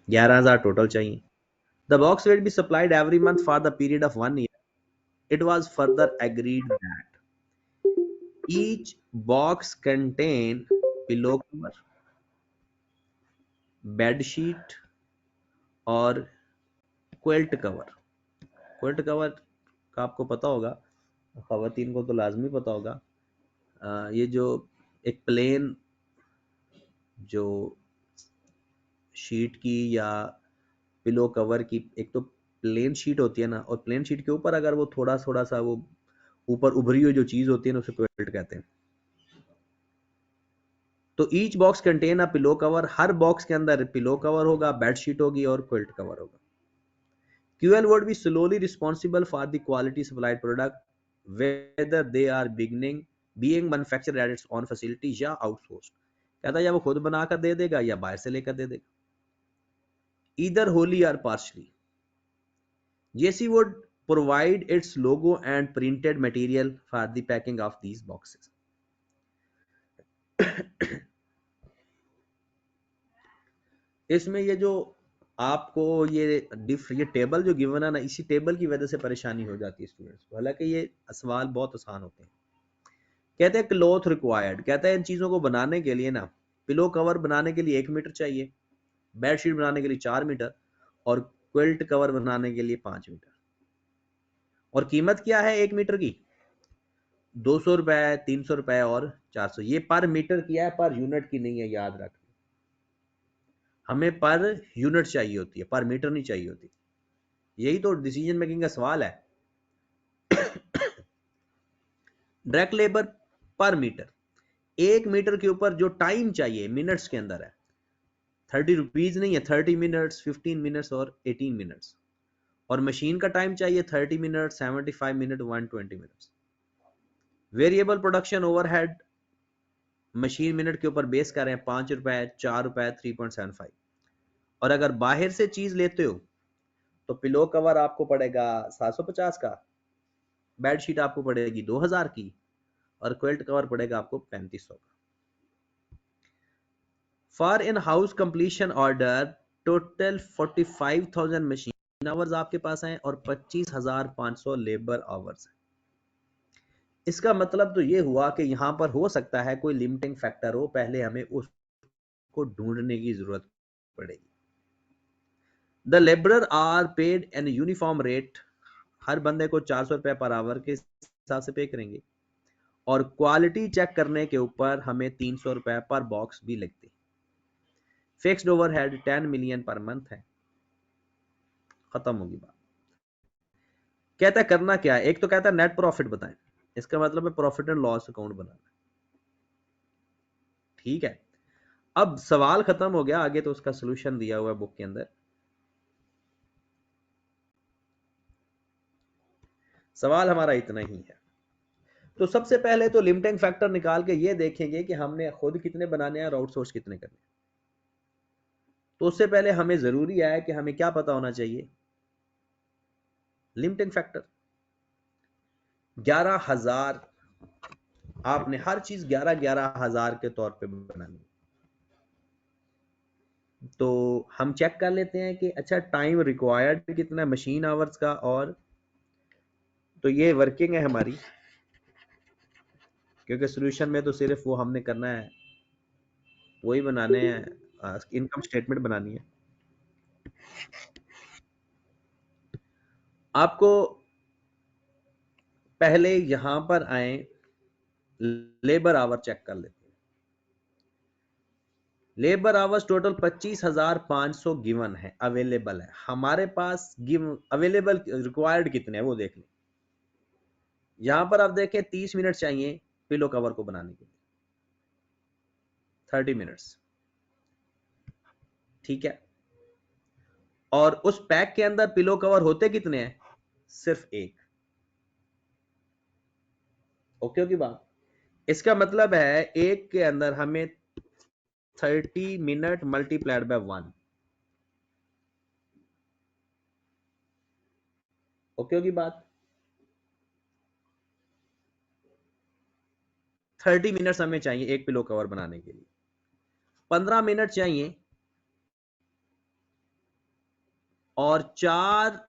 $11,000 total चाहिए। The box will be supplied every month for the period of 1 year. It was further agreed that each box contain pillow cover, bed sheet और क्विल्ट कवर। क्विल्ट कवर का आपको पता होगा, खवातीन को तो लाजमी पता होगा। ये जो एक प्लेन जो शीट की या पिलो कवर की, एक तो प्लेन शीट होती है ना, और प्लेन शीट के ऊपर अगर वो थोड़ा थोड़ा सा वो ऊपर उभरी हुई जो चीज होती है ना, उसे क्विल्ट कहते हैं। तो each box contain a pillow cover, her box के अंदर पिलो कवर होगा, बेडशीट होगी और क्विल्ट कवर होगा। QL would be solely responsible for the quality supplied product, whether they are being manufactured at its own facility या outsourced। कहता है या वो खुद बनाकर दे देगा या बाहर से लेकर दे देगा, either wholly or partially। JC would provide its logo and printed material for the packing of these boxes। इसमें ये जो आपको ये टेबल जो गिवन है ना, इसी टेबल की वजह से परेशानी हो जाती है स्टूडेंट्स को। हालांकि ये सवाल बहुत आसान होते हैं। कहते हैं क्लॉथ रिक्वायर्ड, कहता है इन चीजों को बनाने के लिए ना, पिलो कवर बनाने के लिए 1 मीटर चाहिए, बेडशीट बनाने के लिए 4 मीटर और क्विल्ट कवर बनाने के लिए 5 मीटर। और कीमत क्या है 1 मीटर की? 200 रुपए, 300 रुपए और 400। ये पर मीटर की है, पर यूनिट की नहीं है, याद रख। हमें पर यूनिट चाहिए होती है, पर मीटर नहीं चाहिए होती। यही तो डिसीजन मेकिंग का सवाल है। डायरेक्ट लेबर पर मीटर, 1 मीटर के ऊपर जो टाइम चाहिए मिनट्स के अंदर है, 30 रुपीज नहीं है, 30 मिनट्स, 15 मिनट्स और 18 मिनट्स। और मशीन का टाइम चाहिए 30 minute, 75 minute, 120 minutes. Variable production overhead machine minute के ऊपर बेस कर रहे हैं, 5 रुपए, 4 रुपए, 3.75। और अगर बाहर से चीज लेते हो तो पिलो कवर आपको पड़ेगा 750 का, बेडशीट आपको पड़ेगी 2000 की, और क्विल्ट कवर पड़ेगा आपको 3500 का। For in house completion order total 45,000 machine hours आपके पास हैं और 25,500 लेबर आवर्स हैं। इसका मतलब तो ये हुआ कि यहां पर हो सकता है कोई लिमिटिंग फैक्टर हो, पहले हमें उसको ढूंढने की जरूरत पड़ेगी। The labourer are paid an uniform rate, हर बंदे को 400 रुपए पर आवर के हिसाब से पे करेंगे, और क्वालिटी चेक करने के ऊपर हमें 300 रुपए पर बॉक्स भी लगते। Fixed overhead 10 million per month है। खत्म होगी बात। कहता है करना क्या है, एक तो कहता है नेट प्रॉफिट बताएं, इसका मतलब है प्रॉफिट एंड लॉस अकाउंट बनाना। ठीक है, अब सवाल खत्म हो गया, आगे तो उसका सॉल्यूशन दिया हुआ है बुक के अंदर। सवाल हमारा इतना ही है। तो सबसे पहले तो लिमिटिंग फैक्टर निकाल के ये देखेंगे कि हमने खुद कितने बनाने हैं और आउटसोर्स कितने करने हैं। तो उससे पहले हमें जरूरी है कि हमें क्या पता होना चाहिए, लिमिटिंग फैक्टर 11,000। आपने हर चीज 11,000 के तौर पे बनानी। तो हम चेक कर लेते हैं कि अच्छा टाइम रिक्वायर्ड कितना है मशीन आवर्स का, और तो ये वर्किंग है हमारी, क्योंकि सॉल्यूशन में तो सिर्फ वो हमने करना है, वही बनाने हैं, इनकम स्टेटमेंट बनानी है। आपको पहले यहां पर आए, लेबर आवर चेक कर लेते हैं। लेबर आवर्स टोटल 25,500 गिवन है, अवेलेबल है हमारे पास। गिव अवेलेबल रिक्वायर्ड कितने हैं वो देख लें। यहां पर आप देखें 30 मिनट चाहिए पिलो कवर को बनाने के लिए, 30 मिनट्स। ठीक है, और उस पैक के अंदर पिलो कवर होते कितने हैं? सिर्फ एक। ओके की बात। इसका मतलब है एक के अंदर हमें 30 मिनट मल्टीप्लाइड बाय 1। ओके की बात। 30 मिनट्स हमें चाहिए एक पिलो कवर बनाने के लिए, 15 मिनट चाहिए, और 4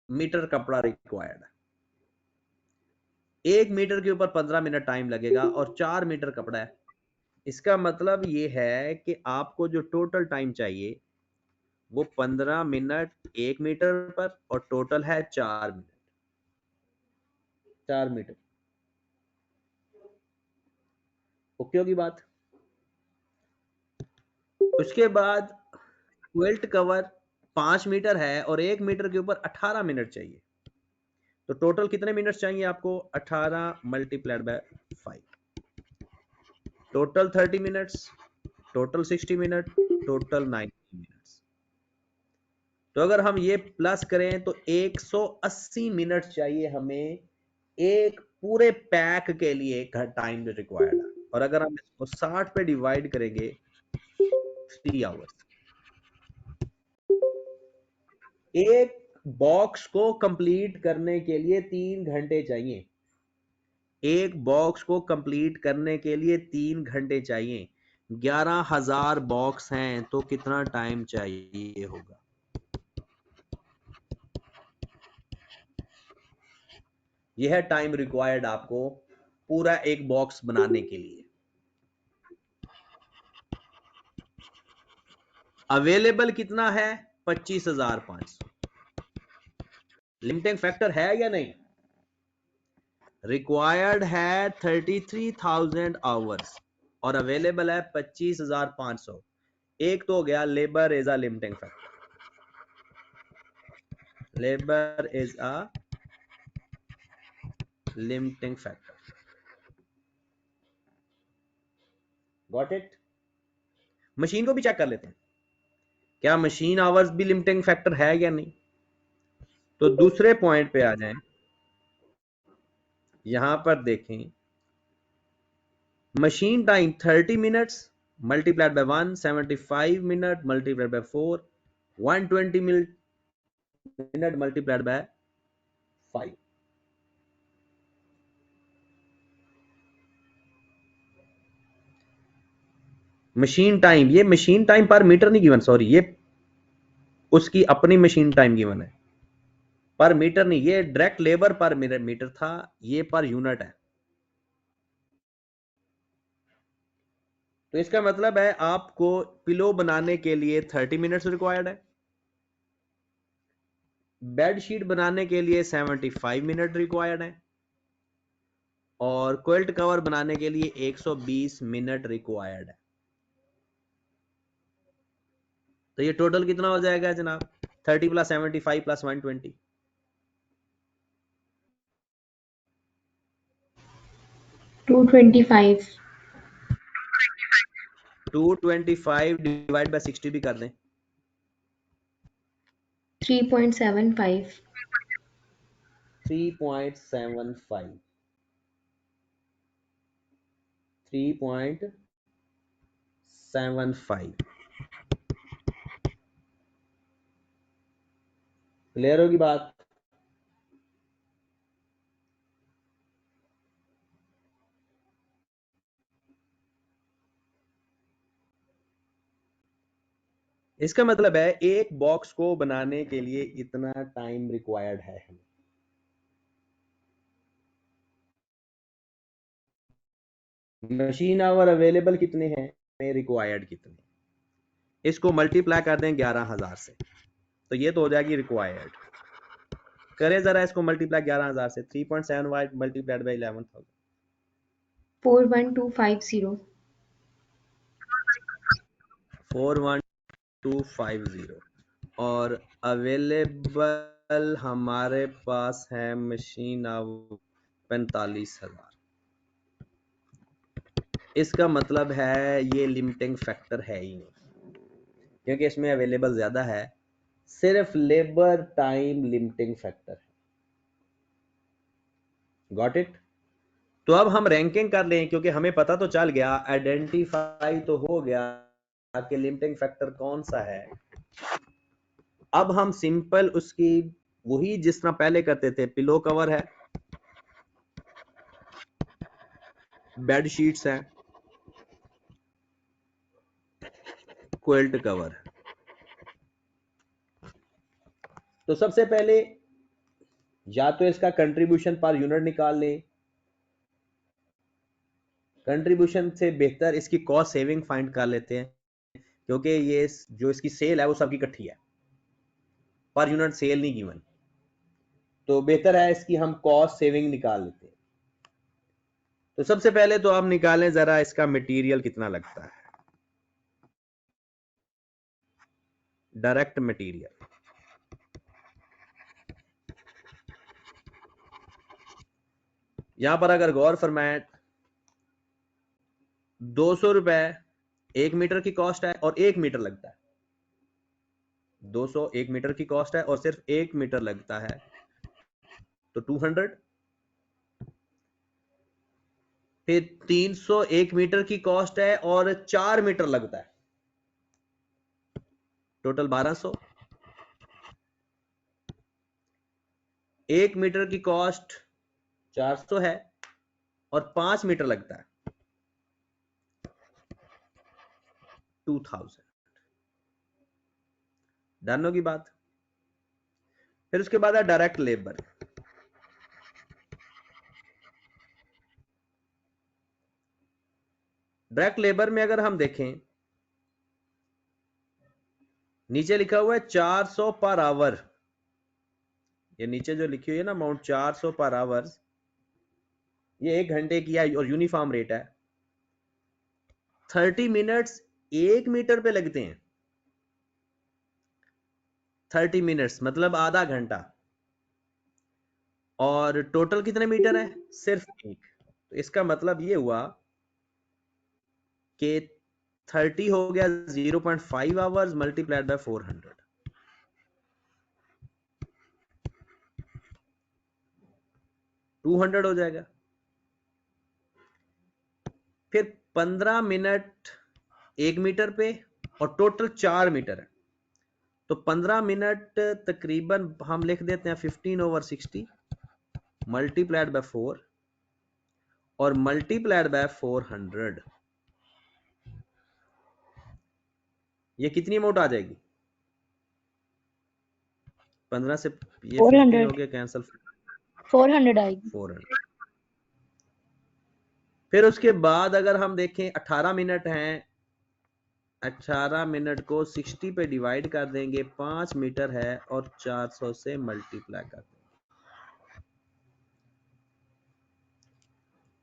मीटर कपड़ा रिक्वायर्ड है। 1 मीटर के ऊपर 15 मिनट टाइम लगेगा और 4 मीटर कपड़ा है। इसका मतलब ये है कि आपको जो टोटल टाइम चाहिए वो 15 मिनट 1 मीटर पर, और टोटल है 4 मिनट, 4 मीटर। ओके होगी बात। उसके बाद क्विल्ट कवर 5 मीटर है और 1 मीटर के ऊपर 18 मिनट चाहिए। तो टोटल कितने मिनट चाहिए आपको? 18 multiplied by 5, total 30 minutes, total 60 minute, total 90 minutes. तो अगर हम ये प्लस करें तो 180 मिनट चाहिए हमें एक पूरे पैक के लिए टाइम रिक्वायर्ड है। और अगर हम इसको 60 पे डिवाइड करेंगे, 3 आवर्स। एक बॉक्स को कंप्लीट करने के लिए 3 घंटे चाहिए। एक बॉक्स को कंप्लीट करने के लिए 3 घंटे चाहिए। 11,000 बॉक्स हैं तो कितना टाइम चाहिए होगा? यह है टाइम रिक्वायर्ड आपको पूरा एक बॉक्स बनाने के लिए। अवेलेबल कितना है? 25,500। लिमिटिंग फैक्टर है या नहीं? रिक्वायर्ड है 33,000 आवर्स और अवेलेबल है 25,500। एक तो हो गया labour is a limiting factor. Labour is a limiting factor. Got it? Machine को भी चेक कर लेते हैं, क्या मशीन आवर्स भी लिमिटिंग फैक्टर है या नहीं। तो दूसरे पॉइंट पे आ जाएं, यहां पर देखें machine time 30 minutes multiplied by 1, 75 minute multiplied by 4, 120 minute multiplied by 5। Machine time, ये मशीन टाइम पर मीटर नहीं गिवन, सॉरी, ये उसकी अपनी मशीन टाइम गिवन है, पर मीटर नहीं, ये डायरेक्ट लेबर पर मीटर था, ये पर यूनिट है। तो इसका मतलब है आपको पिलो बनाने के लिए 30 मिनट्स रिक्वायर्ड है, बेडशीट बनाने के लिए 75 मिनट रिक्वायर्ड है, और क्विल्ट कवर बनाने के लिए 120 मिनट रिक्वायर्ड है। तो ये टोटल कितना हो जाएगा जनाब? 30 प्लस 75 प्लस 120, 225. 225 डिवाइड बाय 60 भी कर दें, 3.75. 3.75, 3.75। क्लियर होगी बात? इसका मतलब है एक बॉक्स को बनाने के लिए इतना टाइम रिक्वायर्ड है हमें। मशीन आवर अवेलेबल कितने हैं, हमें रिक्वायर्ड कितने, इसको मल्टीप्लाई कर दें 11,000 से, तो ये तो हो जाएगी रिक्वायर्ड। करें जरा इसको मल्टीप्लाई 11,000 से, 3.75 मल्टीप्लाइड बाई 11,000, 41250. 41250। और अवेलेबल हमारे पास है मशीन आवर 45,000। इसका मतलब है ये लिमिटिंग फैक्टर है ही नहीं, क्योंकि इसमें अवेलेबल ज्यादा है, सिर्फ लेबर टाइम लिमिटिंग फैक्टर है। Got it? तो अब हम रैंकिंग कर लें, क्योंकि हमें पता तो चल गया, आइडेंटिफाई तो हो गया कि लिमिटिंग फैक्टर कौन सा है। अब हम सिंपल उसकी वही जिस तरह पहले करते थे, पिलो कवर है, बेड शीट्स है, क्विल्ट कवर। तो सबसे पहले या तो इसका कंट्रीब्यूशन पर यूनिट निकाल लें, कंट्रीब्यूशन से बेहतर इसकी कॉस्ट सेविंग फाइंड कर लेते हैं, क्योंकि ये जो इसकी सेल है वो सबकी इकट्ठी है, पर यूनिट सेल नहीं गिवन, तो बेहतर है इसकी हम कॉस्ट सेविंग निकाल लेते हैं। तो सबसे पहले तो आप निकालें जरा इसका मटेरियल कितना लगता है, डायरेक्ट मटेरियल। यहां पर अगर गौर फरमाएं, 200 रुपए 1 मीटर की कॉस्ट है और 1 मीटर लगता है, 200 1 मीटर की कॉस्ट है और सिर्फ 1 मीटर लगता है, तो 200। फिर 300 1 मीटर की कॉस्ट है और 4 मीटर लगता है, टोटल 1200। 1 मीटर की कॉस्ट 400 है और 5 मीटर लगता है, 2000। डन होगी बात? फिर उसके बाद है डायरेक्ट लेबर। डायरेक्ट लेबर में अगर हम देखें, नीचे लिखा हुआ है 400 पर आवर, ये नीचे जो लिखी हुई है ना अमाउंट 400 पर आवर्स, ये 1 घंटे की है और यूनिफॉर्म रेट है। 30 मिनट्स 1 मीटर पे लगते हैं। 30 मिनट्स मतलब आधा घंटा, और टोटल कितने मीटर है? सिर्फ 1। तो इसका मतलब ये हुआ कि 30 हो गया 0.5 आवर्स मल्टीप्लाइड बाय 400, 200 हो जाएगा। फिर 15 मिनट 1 मीटर पे और टोटल 4 मीटर है, तो 15 मिनट तकरीबन हम लिख देते हैं 15/60 मल्टीप्लाइड बाय 4 और मल्टीप्लाइड बाय 400। ये कितनी अमाउंट आ जाएगी? 15 से ये 15 हो 400 गया कैंसिल, 400 आएगी। 400। फिर उसके बाद अगर हम देखें 18 मिनट हैं, 18 मिनट को 60 पे डिवाइड कर देंगे, 5 मीटर है और 400 से मल्टीप्लाई कर देंगे।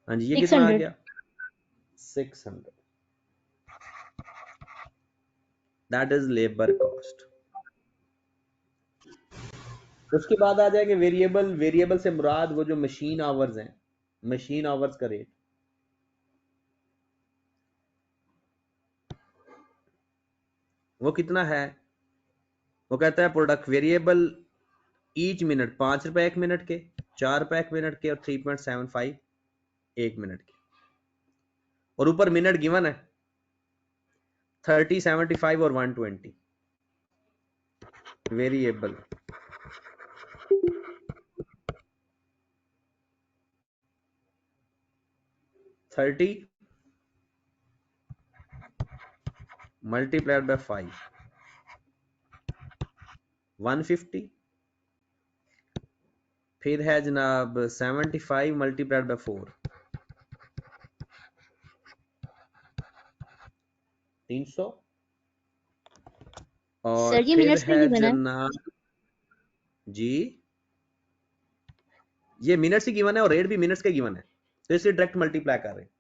हाँ जी, ये कितना आ 600 गया? 600। That is labour cost. उसके बाद आ जाएंगे वेरिएबल। वेरिएबल से मुराद वो जो मशीन आवर्स हैं, मशीन आवर्स का रेट। वो कितना है? वो कहता है प्रोडक्ट वेरिएबल ईच मिनट 5 रुपए 1 मिनट के, 4 रुपए 1 मिनट के और 3.75 1 मिनट के। और ऊपर मिनट गिवन है 30, 75 और 120। वेरिएबल 30 मल्टीप्लाइड बाय 5 150, फिर है जनाब 75 मल्टीप्लाइड बाय 4 300, और सर ये फिर मिनट्स में है गिवन है। जनाब जी, ये मिनट्स ही गिवन है और रेट भी मिनट्स के गिवन है, तो इसलिए डायरेक्ट मल्टीप्लाई कर रहे हैं।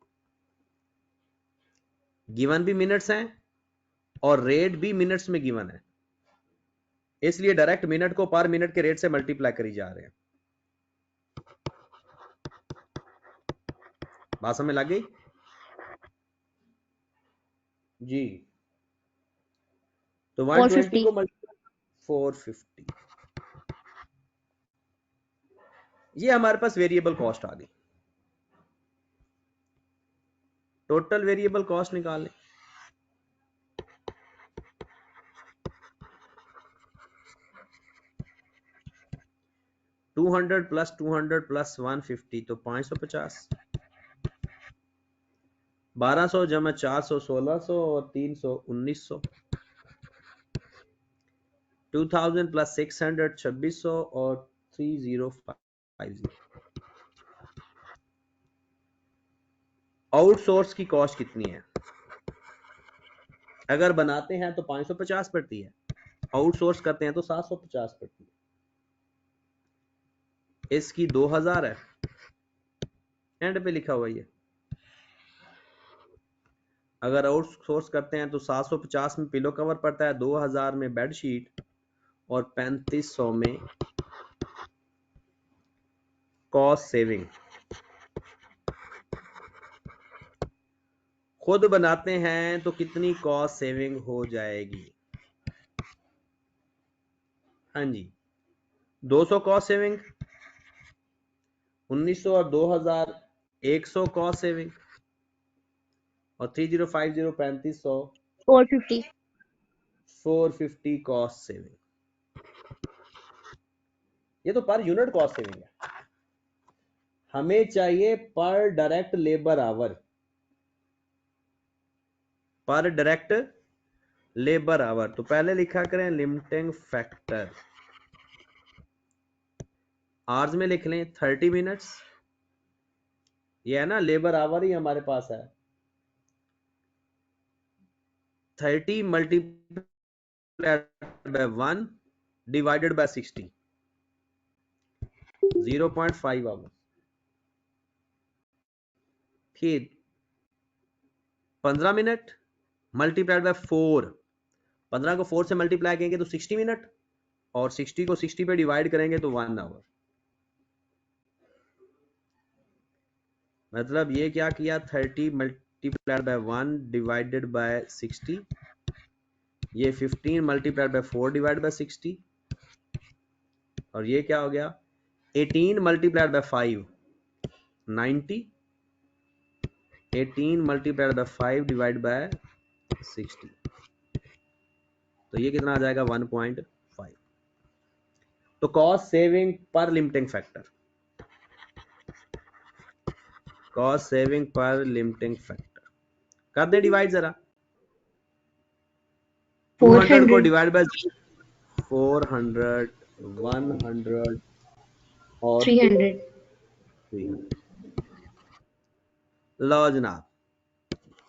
गिवन भी मिनट्स हैं और रेट भी मिनट्स में गिवन है, इसलिए डायरेक्ट मिनट को पर मिनट के रेट से मल्टीप्लाई करी जा रहे हैं। बात समझ लग गई जी? तो 120 को 450, ये हमारे पास वेरिएबल कॉस्ट आ गई। टोटल वेरिएबल कॉस्ट निकाल लें। $200 प्लस 200 प्लस 150 तो 550, 1200 जमा 400 1600 और 300 1900, 2000 प्लस 600 2600 और 3050। आउटसोर्स की कॉस्ट कितनी है? अगर बनाते हैं तो 550 पड़ती है, आउटसोर्स करते हैं तो 750 पड़ती है। इसकी 2000 है, एंड पे लिखा हुआ है। अगर आउटसोर्स करते हैं तो 750 में पिलो कवर पड़ता है, 2000 में बेडशीट और 3500 में कॉस्ट सेविंग। खुद बनाते हैं तो कितनी कॉस्ट सेविंग हो जाएगी? हाँ जी, 200 कॉस्ट सेविंग, 1900 और 2000 100 कॉस्ट सेविंग, और 3050 3500 450 450 कॉस्ट सेविंग। ये तो पर यूनिट कॉस्ट सेविंग है। हमें चाहिए पर डायरेक्ट लेबर आवर, पर डायरेक्ट लेबर आवर। तो पहले लिखा करें लिमिटिंग फैक्टर, आवर्स में लिख लें 30 मिनट्स, ये है ना लेबर आवर ही हमारे पास है। 30 multiplied by 1 divided by 60, 0.5 hours. फिर 15 मिनट मल्टीप्लाइड बाय 4, 15 को 4 से मल्टीप्लाई करेंगे तो 60 मिनट, और 60 को 60 पे डिवाइड करेंगे तो 1 आवर। मतलब ये क्या किया, 30 मल्टीप्लाइड बाय 1 डिवाइडेड बाय 60, ये 15 मल्टीप्लाइड बाय 4 डिवाइड बाय 60, और ये क्या हो गया 18 multiplied by 5 90, 18 multiplied by 5 divide by 60, तो ये कितना आ जाएगा 1.5। तो कॉस्ट सेविंग पर लिमिटिंग फैक्टर, कॉस्ट सेविंग पर लिमिटिंग फैक्टर कर दे डिवाइड जरा। 200 को 400 डिवाइड बाय 400, 100 और 300 300। लो जनाब,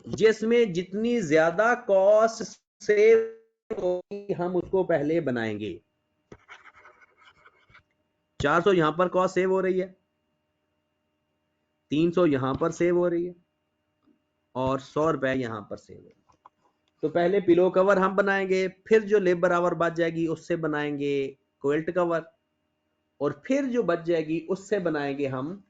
जिसमें जितनी ज्यादा कॉस्ट सेव होगी हम उसको पहले बनाएंगे। 400 यहां पर कॉस्ट सेव हो रही है, 300 यहां पर सेव हो रही है, और 100 रुपए यहां पर सेव हो रही है। तो पहले पिलो कवर हम बनाएंगे, फिर जो लेबर आवर बच जाएगी उससे बनाएंगे क्विल्ट कवर, और फिर जो बच जाएगी उससे बनाएंगे हम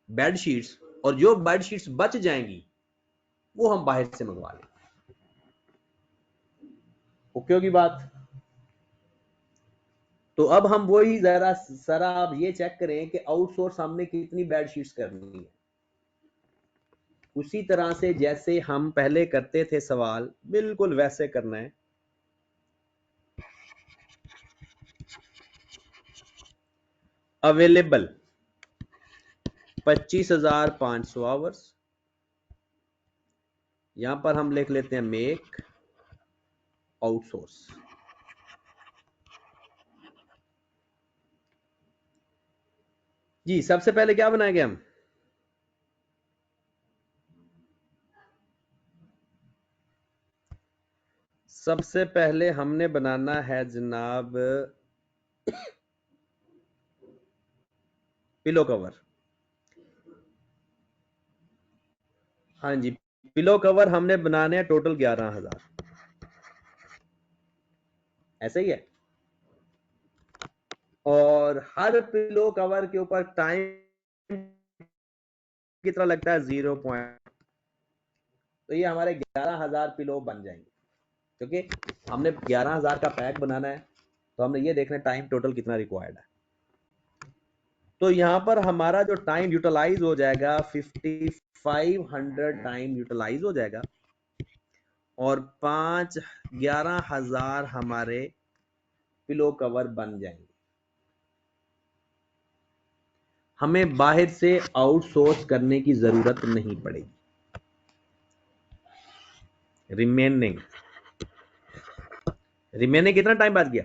बेड शीट्स, और जो बेड शीट्स बच जाएंगी वो हम बाहर से मंगवा लेंगे। ओके होगी बात। तो अब हम वही जरा आप ये चेक करें कि आउटसोर्स हमने कितनी बेड शीट्स करनी है। उसी तरह से जैसे हम पहले करते थे सवाल, बिल्कुल वैसे करना है। अवेलेबल 25,500 आवर्स, यहां पर हम लिख लेते हैं मेक आउटसोर्स। जी सबसे पहले क्या बनाएंगे हम, सबसे पहले हमने बनाना है जनाब पिलो कवर। हाँ जी, पिलो कवर हमने बनाने हैं टोटल 11,000, ऐसा ही है। और हर पिलो कवर के ऊपर टाइम कितना लगता है 0 पॉइंट, तो ये हमारे 11,000 पिलो बन जाएंगे, क्योंकि हमने 11,000 का पैक बनाना है, तो हमने ये देखना टाइम टोटल कितना रिक्वायर्ड है। तो यहां पर हमारा जो टाइम यूटिलाइज हो जाएगा 5500 टाइम यूटिलाइज हो जाएगा, और 11,000 हमारे पिलो कवर बन जाएंगे। हमें बाहर से आउटसोर्स करने की जरूरत नहीं पड़ेगी। रिमेनिंग कितना टाइम बाद गया,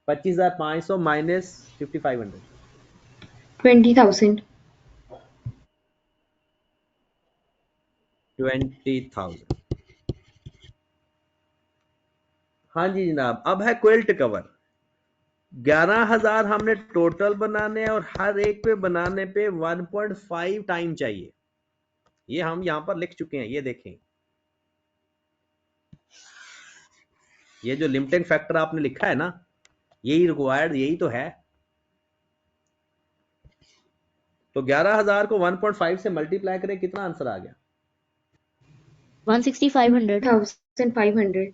25,500 माइनस 5,500, 20,000 20,000। हाँ जी जनाब, अब है क्विल्ट कवर। 11,000 हमने टोटल बनाने हैं, और हर एक पे बनाने पे 1.5 टाइम चाहिए। ये हम यहां पर लिख चुके हैं, ये देखें, ये जो लिमिटिंग फैक्टर आपने लिखा है ना, यही रिक्वायर्ड, यही तो है। तो 11,000 को 1.5 से मल्टीप्लाई करें, कितना आंसर आ गया, 160,500 1,500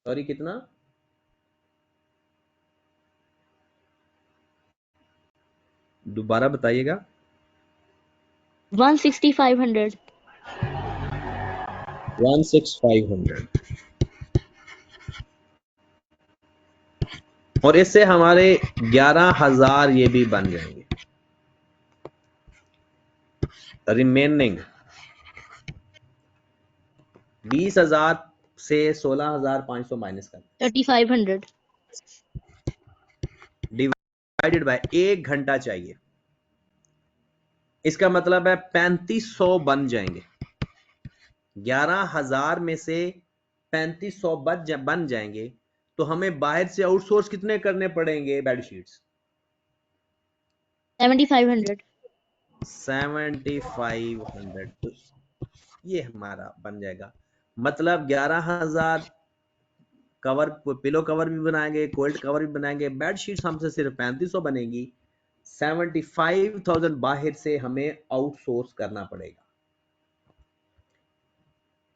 सॉरी कितना, दोबारा बताइएगा। 160,500 16500, और इससे हमारे 11,000 ये भी बन जाएंगे। रिमेनिंग 20,000 से 16,500 माइनस कर, 3,500 डिवाइडेड बाय 1 घंटा चाहिए, इसका मतलब है 3,500 बन जाएंगे। 11,000 में से 3,500 बन जाएंगे, तो हमें बाहर से आउटसोर्स कितने करने पड़ेंगे बेडशीट्स? 7500 7500। तो ये हमारा बन जाएगा, मतलब 11,000 कवर, पिलो कवर भी बनाएंगे, कोल्ड कवर भी बनाएंगे, बेडशीट्स हमसे सिर्फ 3500 बनेगी। 75,000 बाहर से हमें आउटसोर्स करना पड़ेगा।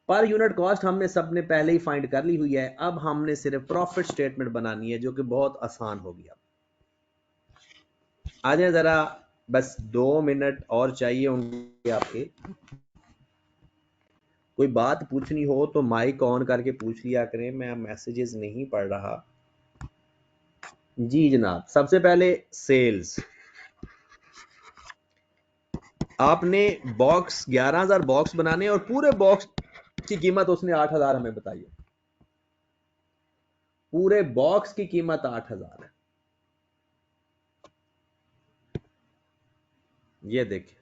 पर यूनिट कॉस्ट हमने सबने पहले ही फाइंड कर ली हुई है, अब हमने सिर्फ प्रॉफिट स्टेटमेंट बनानी है, जो कि बहुत आसान होगी। अब आ जाए जरा, बस 2 मिनट और चाहिए होंगे आपके। कोई बात पूछनी हो तो माइक ऑन करके पूछ लिया करें, मैं मैसेजेस नहीं पढ़ रहा। जी जनाब, सबसे पहले सेल्स। आपने बॉक्स 11,000 बॉक्स बनाने और पूरे बॉक्स की कीमत उसने 8,000 हमें बताई है। पूरे बॉक्स की कीमत 8,000 है। ये देखिए,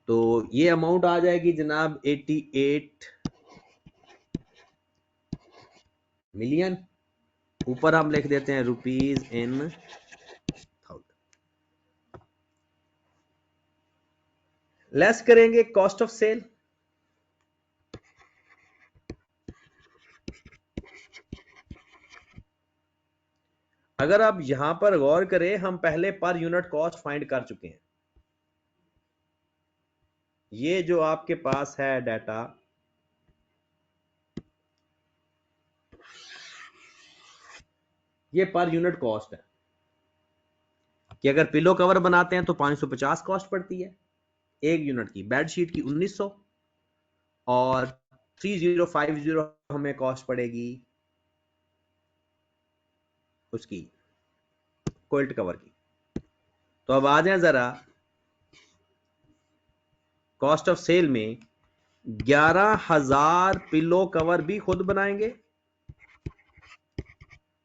तो ये अमाउंट आ जाएगी जनाब 88 मिलियन। ऊपर हम लिख देते हैं रुपीज इन 1000। लेस करेंगे कॉस्ट ऑफ सेल। अगर आप यहां पर गौर करें, हम पहले पर यूनिट कॉस्ट फाइंड कर चुके हैं। ये जो आपके पास है डाटा, ये पर यूनिट कॉस्ट है कि अगर पिलो कवर बनाते हैं तो 550 कॉस्ट पड़ती है एक यूनिट की, बेडशीट की 1900, और 3050 हमें कॉस्ट पड़ेगी उसकी क्विल्ट कवर की। तो अब आ जाए जरा कॉस्ट ऑफ सेल में, 11,000 पिलो कवर भी खुद बनाएंगे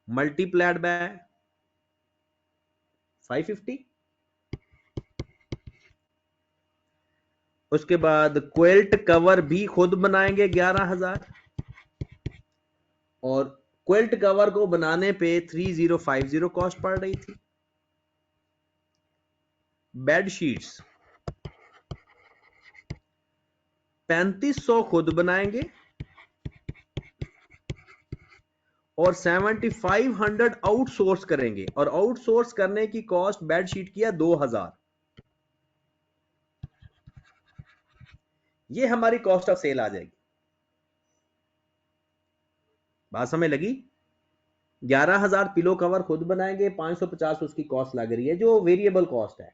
मल्टीप्लाइड बाय 550। उसके बाद क्विल्ट कवर भी खुद बनाएंगे 11,000, और क्विल्ट कवर को बनाने पे 3050 कॉस्ट पड़ रही थी। बेडशीट्स 3500 खुद बनाएंगे और 7500 आउटसोर्स करेंगे, और आउटसोर्स करने की कॉस्ट बेडशीट की है 2000। ये हमारी कॉस्ट ऑफ सेल आ जाएगी। बात समझ लगी? 11,000 पिलो कवर खुद बनाएंगे, 550 उसकी कॉस्ट लग रही है जो वेरिएबल कॉस्ट है,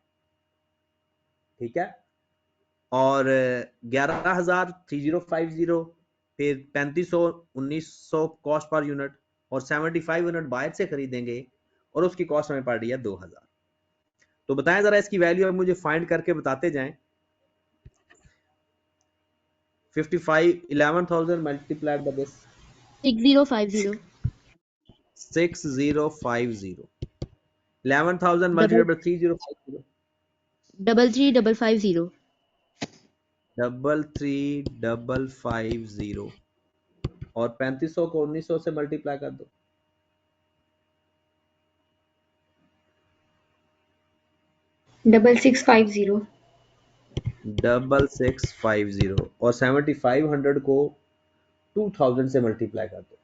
ठीक है। और 11,000 3050, फिर 3500 1900 कॉस्ट पर यूनिट, और 75 यूनिट बाहर से खरीदेंगे और उसकी कॉस्ट हमें पड़ रही है 2000। तो बताएं जरा इसकी वैल्यू, अब मुझे फाइंड करके बताते जाएं। 11,000 multiplied by this 6050 6050, 11,000 multiplied by 3050 33550 33550, और 3500 को 1900 से मल्टीप्लाई कर दो। डबल 650 6650, और 7500 को 2000 से मल्टीप्लाई कर दो।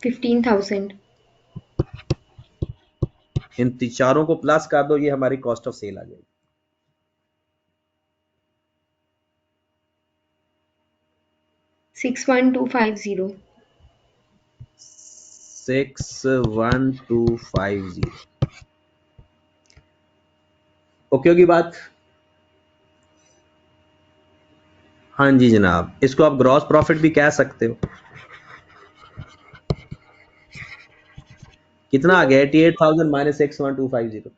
15,000 इन चारों को प्लस कर दो, ये हमारी कॉस्ट ऑफ सेल आ जाएगी। 61250 61250। ओके होगी बात? हाँ जी जनाब, इसको आप ग्रॉस प्रॉफिट भी कह सकते हो। कितना आ गया? 88,000 माइनस 61250।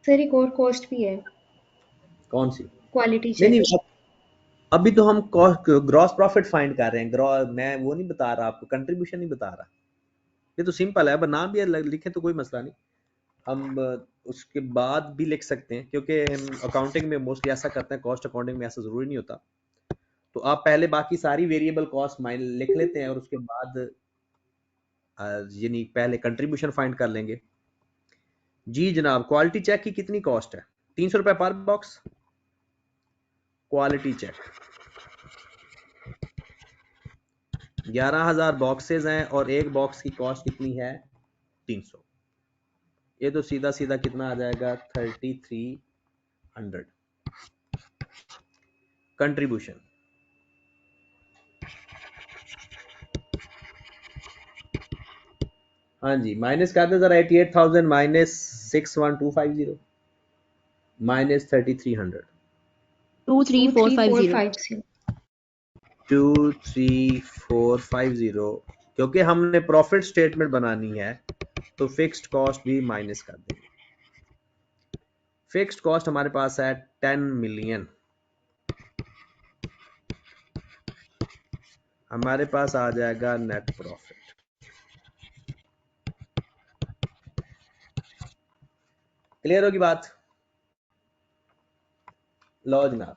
सर एक और कॉस्ट भी है, कौन सी? क्वालिटी नहीं चेक। नहीं, अभी तो हम ग्रॉस प्रॉफिट फाइंड कर रहे हैं। मैं वो नहीं बता रहा आपको, कंट्रीब्यूशन नहीं बता रहा। ये तो सिंपल है, अब नाम भी लिखे तो कोई मसला नहीं। हम उसके बाद भी लिख सकते हैं, क्योंकि हम अकाउंटिंग में मोस्टली ऐसा करते हैं, कॉस्ट अकाउंटिंग में ऐसा ज़रूरी नहीं होता। तो आप पहले बाकी सारी वेरिएबल कॉस्ट माइन लिख लेते हैं और उसके बाद यानी पहले कंट्रीब्यूशन फाइंड कर लेंगे। जी जनाब, क्वालिटी चेक की कितनी कॉस्ट है? 300 रुपये पर बॉक्स। क्वालिटी चेक 11,000 बॉक्सेस हैं और एक बॉक्स की कॉस्ट कितनी है? 300। ये तो सीधा सीधा कितना आ जाएगा? 3300। कंट्रीब्यूशन हाँ जी, माइनस कर दे जरा। 88,000 माइनस 61250 माइनस 3300। 23450. 23450. 23450। क्योंकि हमने प्रॉफिट स्टेटमेंट बनानी है तो फिक्स्ड कॉस्ट भी माइनस कर देंगे। फिक्स्ड कॉस्ट हमारे पास है 10 मिलियन। हमारे पास आ जाएगा नेट प्रॉफिट। क्लियर होगी बात? लो जनाब,